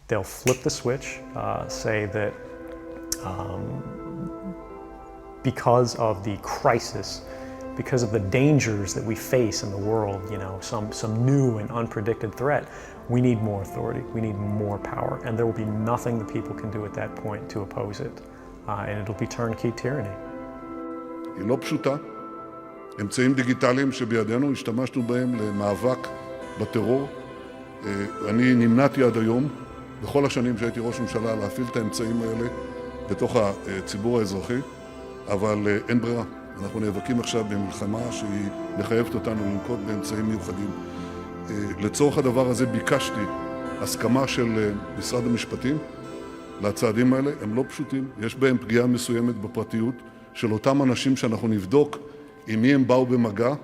they'll flip the switch, say that because of the crisis, because of the dangers that we face in the world, some new and unpredicted threat, we need more authority, we need more power, and there will be nothing that people can do at that point to oppose it, and it'll be turnkey tyranny. היא לא פשוטה. אמצעים דיגיטליים שבידינו, השתמשנו בהם למאבק בטרור. אני נמנעתי עד היום, בכל השנים שהייתי ראש ממשלה, להפעיל את האמצעים האלה בתוך הציבור האזרחי, אבל אין ברירה. אנחנו נאבקים עכשיו במלחמה שהיא מחייבת אותנו לנקוט באמצעים מיוחדים. לצורך הדבר הזה ביקשתי הסכמה של משרד המשפטים לצעדים האלה. הם לא פשוטים, יש בהם פגיעה מסוימת בפרטיות של אותם אנשים שאנחנו נבדוק עם מי הם באו במגע,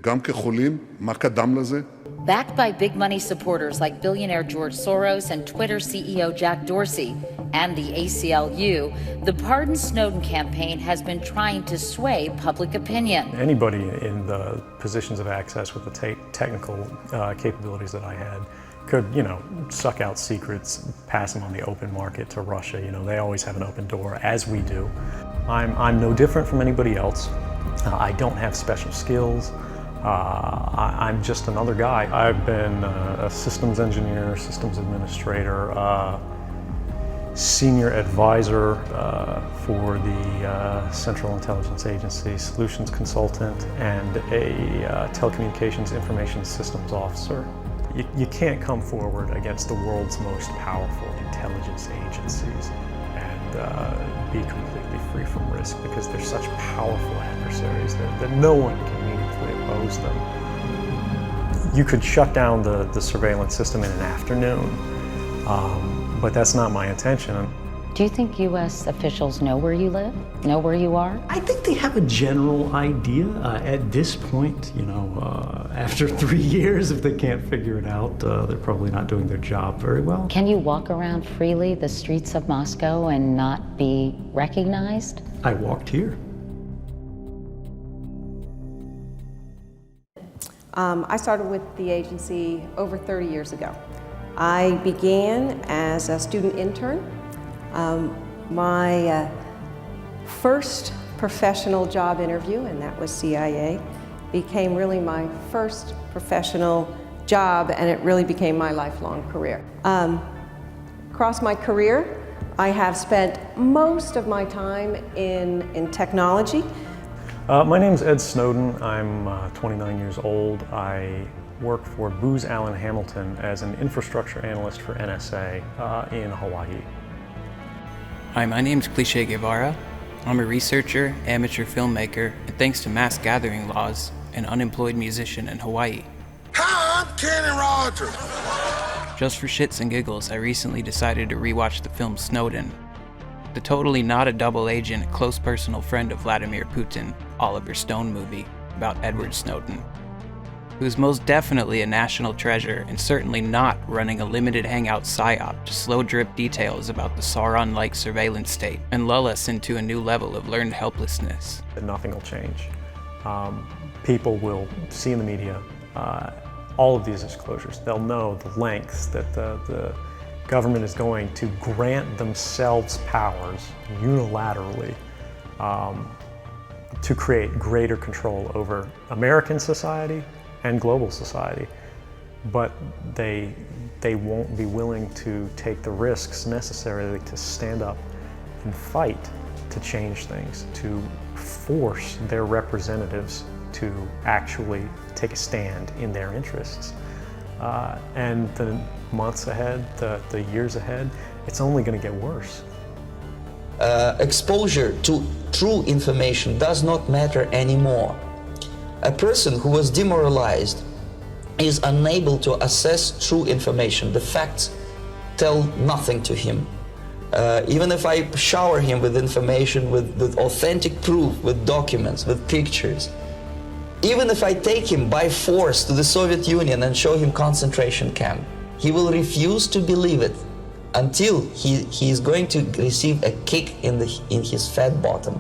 גם כחולים, מה קדם לזה. Backed by big money supporters like billionaire George Soros and Twitter CEO Jack Dorsey and the ACLU, the Pardon Snowden campaign has been trying to sway public opinion. Anybody in the positions of access with the technical capabilities that I had could, suck out secrets, pass them on the open market to Russia. They always have an open door, as we do. I'm no different from anybody else. I don't have special skills. I'm just another guy. I've been a systems engineer, systems administrator, senior advisor for the Central Intelligence Agency, solutions consultant, and a telecommunications information systems officer. You can't come forward against the world's most powerful intelligence agencies and be completely free from risk, because they're such powerful adversaries that no one can meaningfully oppose them. You could shut down the surveillance system in an afternoon, but that's not my intention. Do you think U.S. officials know where you live? Know where you are? I think they have a general idea. At this point, after 3 years, if they can't figure it out, they're probably not doing their job very well. Can you walk around freely the streets of Moscow and not be recognized? I walked here. I started with the agency over 30 years ago. I began as a student intern. My first professional job interview, and that was CIA, became really my first professional job, and it really became my lifelong career. Across my career, I have spent most of my time in technology. My name's Ed Snowden. I'm 29 years old. I work for Booz Allen Hamilton as an infrastructure analyst for NSA in Hawaii. Hi, my name's Cliché Guevara. I'm a researcher, amateur filmmaker, and thanks to mass gathering laws, an unemployed musician in Hawaii. Hi, I'm Kenny Rogers. Just for shits and giggles, I recently decided to rewatch the film Snowden, the totally not a double agent, close personal friend of Vladimir Putin, Oliver Stone movie about Edward Snowden, who's most definitely a national treasure and certainly not running a limited hangout psyop to slow drip details about the Sauron-like surveillance state and lull us into a new level of learned helplessness. Nothing will change. People will see in the media all of these disclosures. They'll know the lengths that the government is going to grant themselves powers unilaterally to create greater control over American society and global society, but they won't be willing to take the risks necessary to stand up and fight to change things, to force their representatives to actually take a stand in their interests. And the months ahead, the years ahead, it's only going to get worse. Exposure to true information does not matter anymore. A person who was demoralized is unable to assess true information. The facts tell nothing to him. Even if I shower him with information, with authentic proof, with documents, with pictures, even if I take him by force to the Soviet Union and show him concentration camp, he will refuse to believe it until he is going to receive a kick in his fat bottom.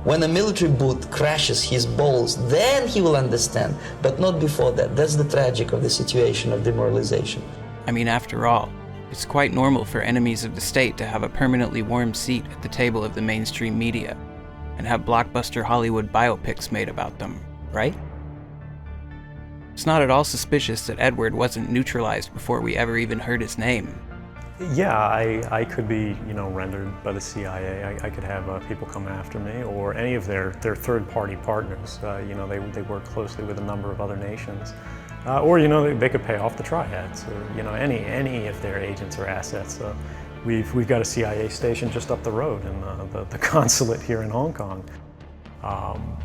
When a military boot crashes his balls, then he will understand, but not before that. That's the tragic of the situation of demoralization. I mean, after all, It's quite normal for enemies of the state to have a permanently warm seat at the table of the mainstream media and have blockbuster Hollywood biopics made about them, right? It's not at all suspicious that Edward wasn't neutralized before we ever even heard his name. Yeah, I could be, rendered by the CIA. I could have people come after me, or any of their third-party partners. They work closely with a number of other nations. Or they could pay off the triads, or any of their agents or assets. We've got a CIA station just up the road in the consulate here in Hong Kong.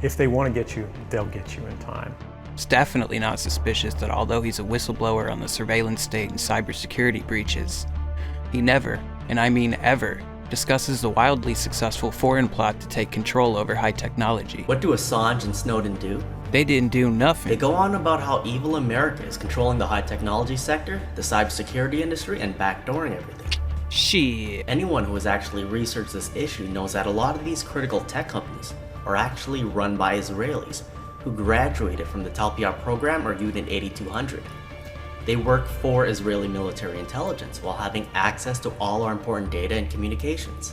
If they want to get you, they'll get you in time. It's definitely not suspicious that although he's a whistleblower on the surveillance state and cybersecurity breaches, he never, and I mean ever, discusses the wildly successful foreign plot to take control over high technology. What do Assange and Snowden do? They didn't do nothing. They go on about how evil America is controlling the high technology sector, the cybersecurity industry, and backdooring everything. Shit. Anyone who has actually researched this issue knows that a lot of these critical tech companies are actually run by Israelis who graduated from the Talpiot program or Unit 8200. They work for Israeli military intelligence while having access to all our important data and communications.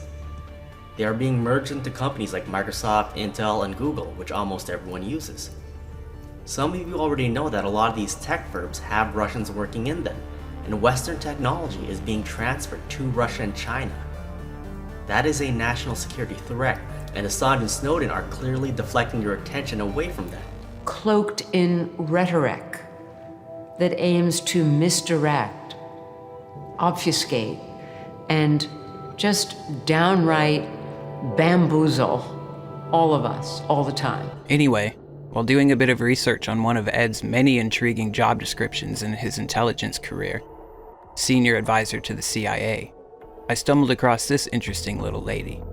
They are being merged into companies like Microsoft, Intel, and Google, which almost everyone uses. Some of you already know that a lot of these tech firms have Russians working in them, and Western technology is being transferred to Russia and China. That is a national security threat, and Assange and Snowden are clearly deflecting your attention away from that. Cloaked in rhetoric that aims to misdirect, obfuscate, and just downright bamboozle all of us all the time. Anyway, while doing a bit of research on one of Ed's many intriguing job descriptions in his intelligence career, senior advisor to the CIA, I stumbled across this interesting little lady.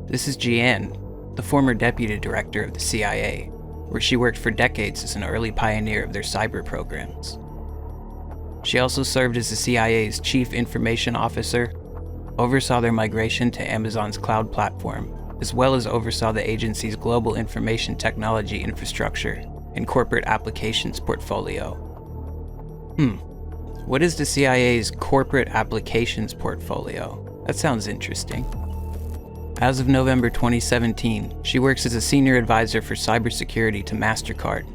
This is Jeanne, the former deputy director of the CIA, where she worked for decades as an early pioneer of their cyber programs. She also served as the CIA's chief information officer, oversaw their migration to Amazon's cloud platform, as well as oversaw the agency's global information technology infrastructure and corporate applications portfolio. What is the CIA's corporate applications portfolio? That sounds interesting. As of November 2017, she works as a senior advisor for cybersecurity to Mastercard.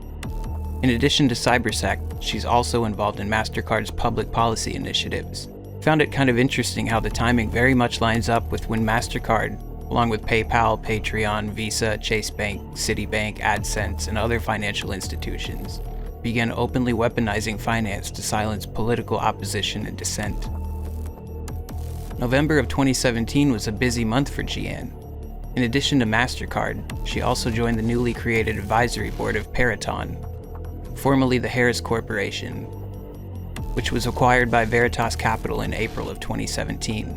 In addition to CyberSec, she's also involved in Mastercard's public policy initiatives. Found it kind of interesting how the timing very much lines up with when Mastercard, along with PayPal, Patreon, Visa, Chase Bank, Citibank, AdSense, and other financial institutions, began openly weaponizing finance to silence political opposition and dissent. November of 2017 was a busy month for Jeanne. In addition to Mastercard, she also joined the newly created advisory board of Peraton, formerly the Harris Corporation, which was acquired by Veritas Capital in April of 2017.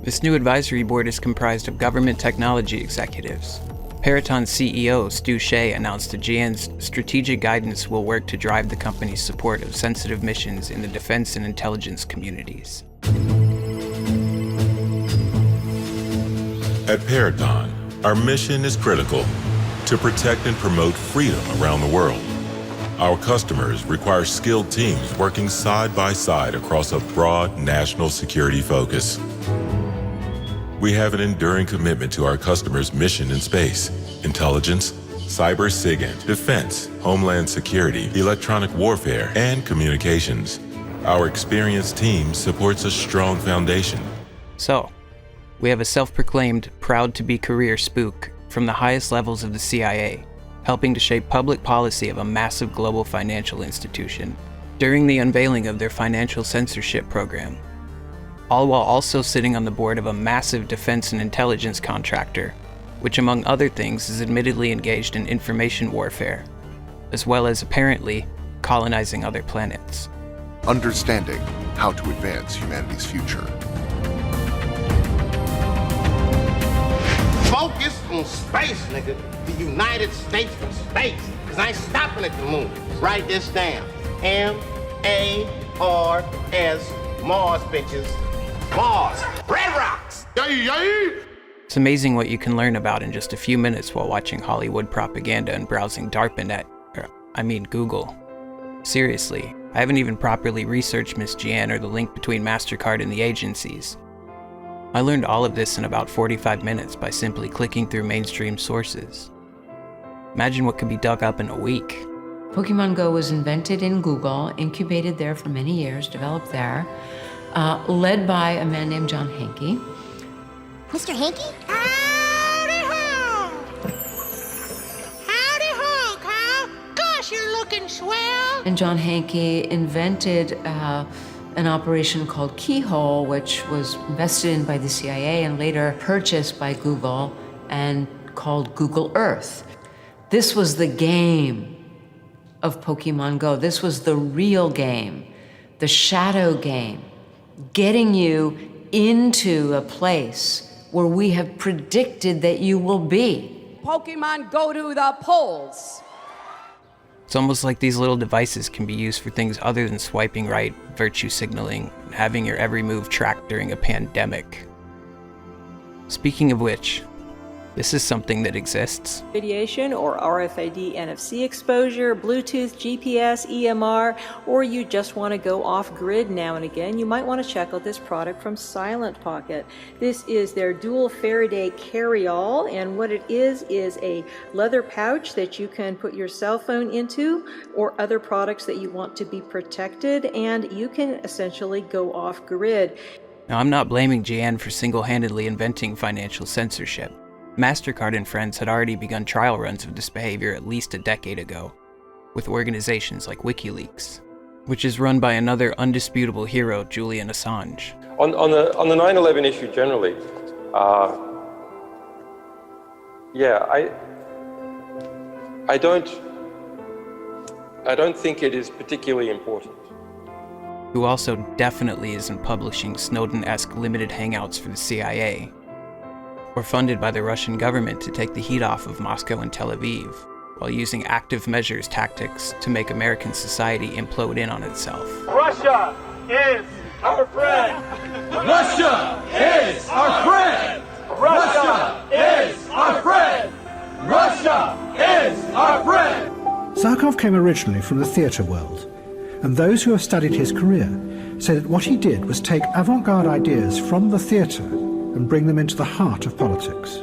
This new advisory board is comprised of government technology executives. Peraton's CEO, Stu Shea, announced that Jeanne's strategic guidance will work to drive the company's support of sensitive missions in the defense and intelligence communities. At Peraton, our mission is critical: to protect and promote freedom around the world. Our customers require skilled teams working side by side across a broad national security focus. We have an enduring commitment to our customers' mission in space, intelligence, cyber SIGINT, defense, homeland security, electronic warfare, and communications. Our experienced team supports a strong foundation. So, we have a self-proclaimed proud-to-be career spook from the highest levels of the CIA, helping to shape public policy of a massive global financial institution during the unveiling of their financial censorship program, all while also sitting on the board of a massive defense and intelligence contractor, which among other things is admittedly engaged in information warfare, as well as apparently colonizing other planets. Understanding how to advance humanity's future. Focus on space, nigga. The United States from space. Cause I ain't stopping at the moon. Write this down. M-A-R-S, Mars, bitches. Mars. Red rocks. Yay, yay. It's amazing what you can learn about in just a few minutes while watching Hollywood propaganda and browsing Google. Seriously, I haven't even properly researched Miss Jan or the link between Mastercard and the agencies. I learned all of this in about 45 minutes by simply clicking through mainstream sources. Imagine what could be dug up in a week. Pokemon Go was invented in Google, incubated there for many years, developed there, led by a man named John Hanke. Mr. Hanke? Howdy ho! Howdy ho, Kyle! Gosh, you're looking swell! And John Hanke invented an operation called Keyhole, which was invested in by the CIA and later purchased by Google and called Google Earth. This was the game of Pokemon Go. This was the real game, the shadow game, getting you into a place where we have predicted that you will be. Pokemon go to the polls. It's almost like these little devices can be used for things other than swiping right, virtue signaling, and having your every move tracked during a pandemic. Speaking of which, this is something that exists. Radiation or RFID NFC exposure, Bluetooth, GPS, EMR, or you just want to go off-grid now and again, you might want to check out this product from Silent Pocket. This is their dual Faraday carry-all, and what it is a leather pouch that you can put your cell phone into or other products that you want to be protected, and you can essentially go off-grid. Now, I'm not blaming Jan for single-handedly inventing financial censorship. Mastercard and friends had already begun trial runs of this behavior at least a decade ago, with organizations like WikiLeaks, which is run by another undisputable hero, Julian Assange. On the 9/11 issue generally, I don't think it is particularly important. Who also definitely isn't publishing Snowden-esque limited hangouts for the CIA, or funded by the Russian government to take the heat off of Moscow and Tel Aviv, while using active measures tactics to make American society implode in on itself. Russia is our friend! Russia is our friend! Russia is our friend! Russia is our friend! Zarkov came originally from the theatre world, and those who have studied his career say that what he did was take avant-garde ideas from the theatre and bring them into the heart of politics.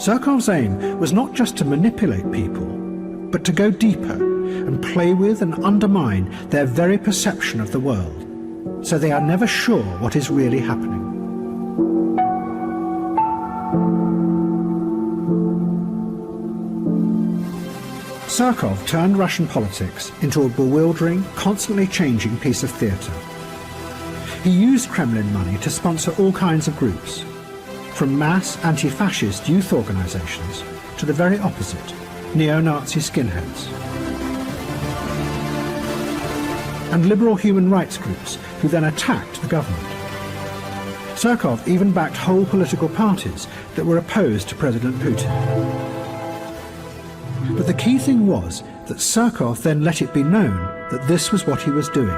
Zarkov's aim was not just to manipulate people, but to go deeper and play with and undermine their very perception of the world, so they are never sure what is really happening. Zarkov turned Russian politics into a bewildering, constantly changing piece of theatre. He used Kremlin money to sponsor all kinds of groups, from mass anti-fascist youth organizations to the very opposite, neo-Nazi skinheads. And liberal human rights groups who then attacked the government. Zarkov even backed whole political parties that were opposed to President Putin. But the key thing was that Zarkov then let it be known that this was what he was doing.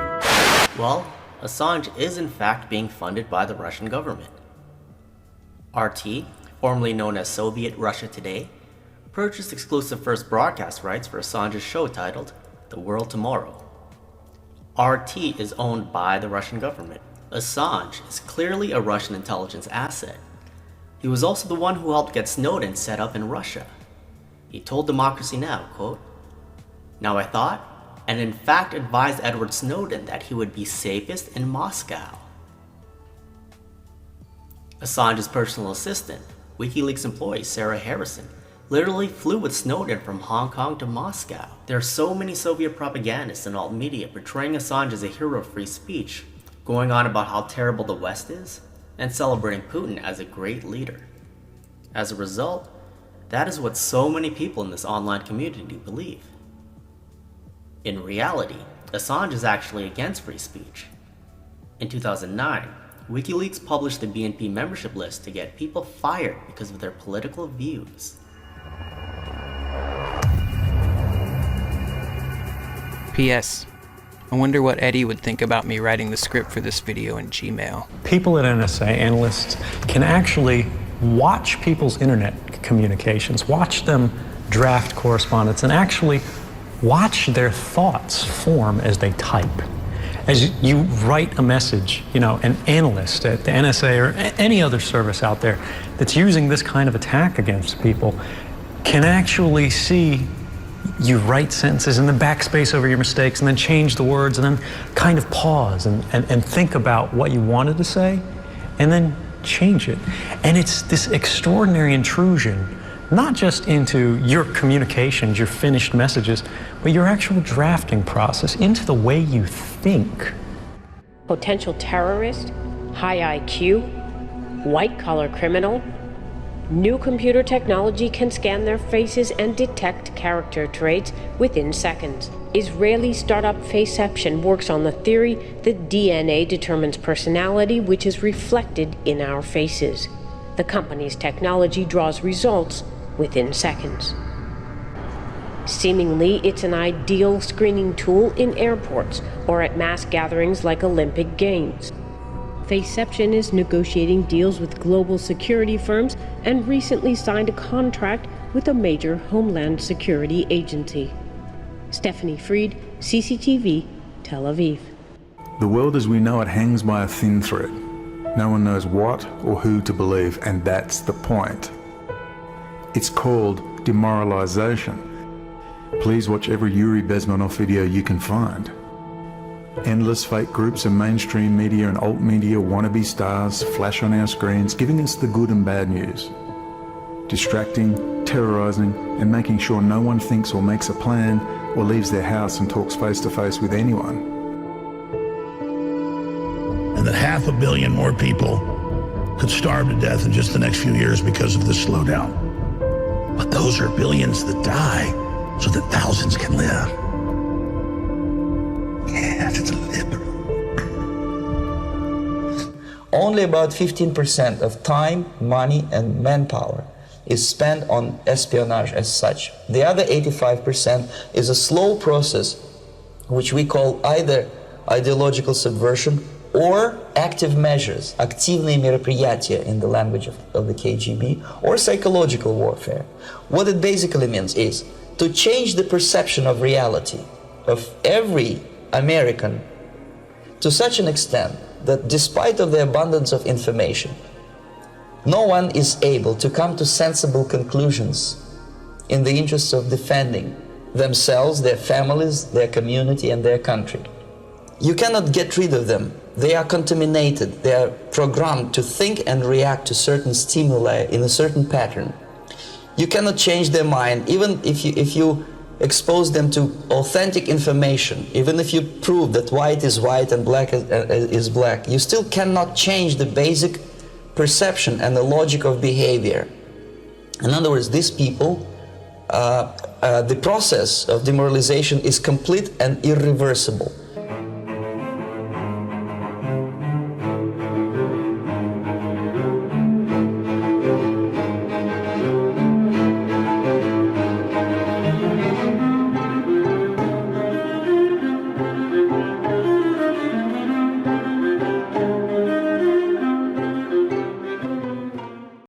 Well, Assange is in fact being funded by the Russian government. RT, formerly known as Soviet Russia Today, purchased exclusive first broadcast rights for Assange's show titled The World Tomorrow. RT is owned by the Russian government. Assange is clearly a Russian intelligence asset. He was also the one who helped get Snowden set up in Russia. He told Democracy Now!, quote, "Now I thought, and in fact advised Edward Snowden that he would be safest in Moscow." Assange's personal assistant, WikiLeaks employee Sarah Harrison, literally flew with Snowden from Hong Kong to Moscow. There are so many Soviet propagandists and alt media portraying Assange as a hero of free speech, going on about how terrible the West is, and celebrating Putin as a great leader. As a result, that is what so many people in this online community believe. In reality, Assange is actually against free speech. In 2009, WikiLeaks published the BNP membership list to get people fired because of their political views. P.S. I wonder what Eddie would think about me writing the script for this video in Gmail. People at NSA, analysts, can actually watch people's internet communications, watch them draft correspondence, and actually watch their thoughts form as they type. As you write a message, you know, an analyst at the NSA or any other service out there that's using this kind of attack against people can actually see you write sentences and then backspace over your mistakes and then change the words and then kind of pause and think about what you wanted to say and then change it. And it's this extraordinary intrusion, not just into your communications, your finished messages, but your actual drafting process, into the way you think. Potential terrorist, high IQ, white-collar criminal. New computer technology can scan their faces and detect character traits within seconds. Israeli startup Faceception works on the theory that DNA determines personality, which is reflected in our faces. The company's technology draws results within seconds. Seemingly, it's an ideal screening tool in airports or at mass gatherings like Olympic Games. Faceception is negotiating deals with global security firms and recently signed a contract with a major homeland security agency. Stephanie Fried, CCTV, Tel Aviv. The world as we know it hangs by a thin thread. No one knows what or who to believe, and that's the point. It's called demoralization. Please watch every Yuri Bezmenov video you can find. Endless fake groups of mainstream media and alt media wannabe stars flash on our screens, giving us the good and bad news. Distracting, terrorizing, and making sure no one thinks or makes a plan or leaves their house and talks face to face with anyone. And that 500 million more people could starve to death in just the next few years because of this slowdown. But those are billions that die so that thousands can live. Yes, it's a liberal. Only about 15% of time, money, and manpower is spent on espionage as such. The other 85% is a slow process, which we call either ideological subversion or active measures, активные мероприятия in the language of the KGB, or psychological warfare. What it basically means is to change the perception of reality of every American to such an extent that despite of the abundance of information, no one is able to come to sensible conclusions in the interests of defending themselves, their families, their community, and their country. You cannot get rid of them. They are contaminated. They are programmed to think and react to certain stimuli in a certain pattern. You cannot change their mind, even if you expose them to authentic information, even if you prove that white is white and black is black, you still cannot change the basic perception and the logic of behavior. In other words, these people, the process of demoralization is complete and irreversible.